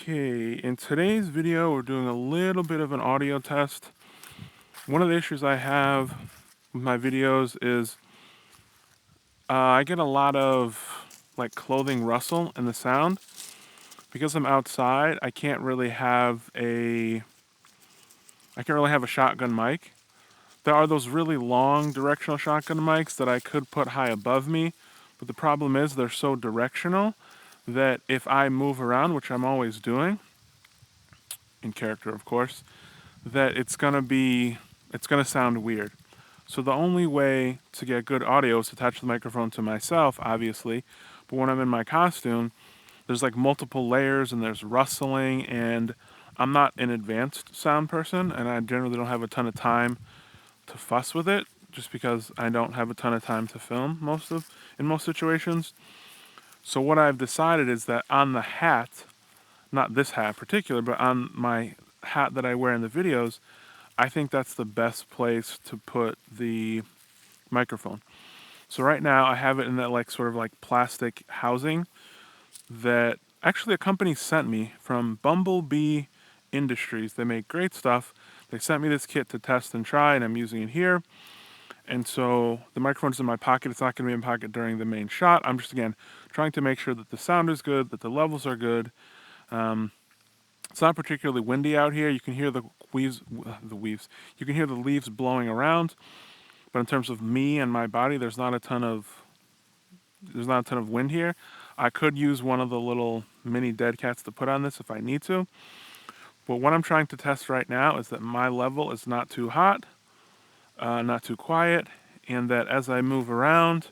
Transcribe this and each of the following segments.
Okay, in today's video, we're doing a little bit of an audio test. One of the issues I have with my videos is I get a lot of like clothing rustle in the sound. Because I'm outside, I can't really have a shotgun mic. There are those really long directional shotgun mics that I could put high above me, but the problem is they're so directional that if I move around, which I'm always doing, in character of course, that it's gonna sound weird. So the only way to get good audio is to attach the microphone to myself, obviously. But when I'm in my costume, there's like multiple layers and there's rustling, and I'm not an advanced sound person, and I generally don't have a ton of time to fuss with it, just because I don't have a ton of time to film in most situations. So what I've decided is that on the hat, not this hat in particular, but on my hat that I wear in the videos, I think that's the best place to put the microphone. So right now I have it in that like sort of like plastic housing that actually a company sent me from Bumblebee Industries. They make great stuff. They sent me this kit to test and try, and I'm using it here. And so the microphone's in my pocket. It's not going to be in my pocket during the main shot. I'm just, again, trying to make sure that the sound is good, that the levels are good. It's not particularly windy out here. You can hear You can hear the leaves blowing around. But in terms of me and my body, there's not a ton of wind here. I could use one of the little mini dead cats to put on this if I need to. But what I'm trying to test right now is that my level is not too hot, not too quiet, and that as I move around,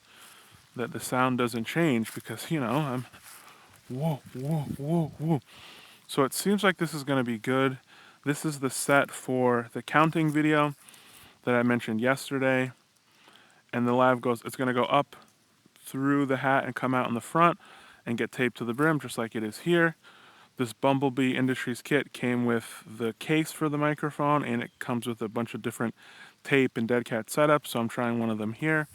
that the sound doesn't change because, I'm whoa, whoa, whoa, whoa. So it seems like this is going to be good. This is the set for the counting video that I mentioned yesterday. And it's going to go up through the hat and come out in the front and get taped to the brim just like it is here. This Bumblebee Industries kit came with the case for the microphone, and it comes with a bunch of different tape and dead cat setups, so I'm trying one of them here.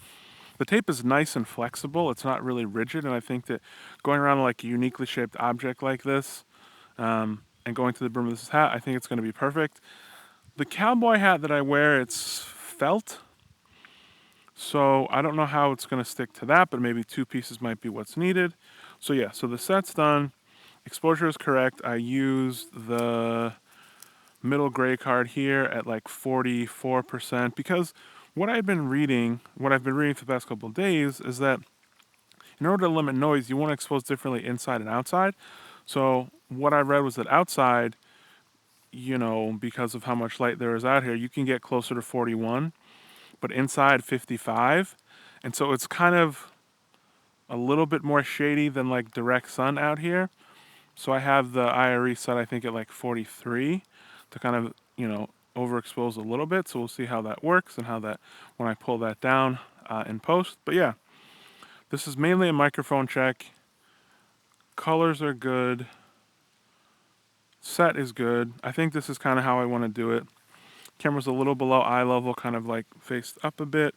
The tape is nice and flexible. It's not really rigid, and I think that going around like a uniquely shaped object like this, and going to the brim of this hat, I think it's going to be perfect. The cowboy hat that I wear, it's felt, so I don't know how it's going to stick to that, but maybe two pieces might be what's needed. So yeah, so the set's done. Exposure is correct. I used the middle gray card here at like 44% because what I've been reading for the past couple of days is that in order to limit noise, you want to expose differently inside and outside. So what I read was that outside, because of how much light there is out here, you can get closer to 41, but inside 55. And so it's kind of a little bit more shady than like direct sun out here. So I have the IRE set, I think, at like 43 to kind of, overexpose a little bit. So we'll see how that works and when I pull that down in post. But yeah, this is mainly a microphone check. Colors are good. Set is good. I think this is kind of how I want to do it. Camera's a little below eye level, kind of like faced up a bit.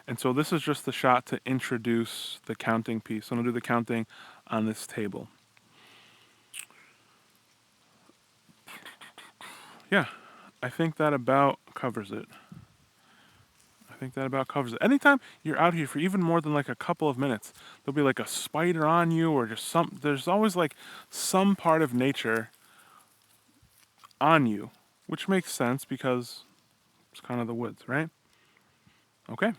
And so this is just the shot to introduce the counting piece. So I'm going to do the counting on this table. Yeah, I think that about covers it. Anytime you're out here for even more than like a couple of minutes, there'll be like a spider on you or just there's always like some part of nature on you, which makes sense because it's kind of the woods, right? Okay.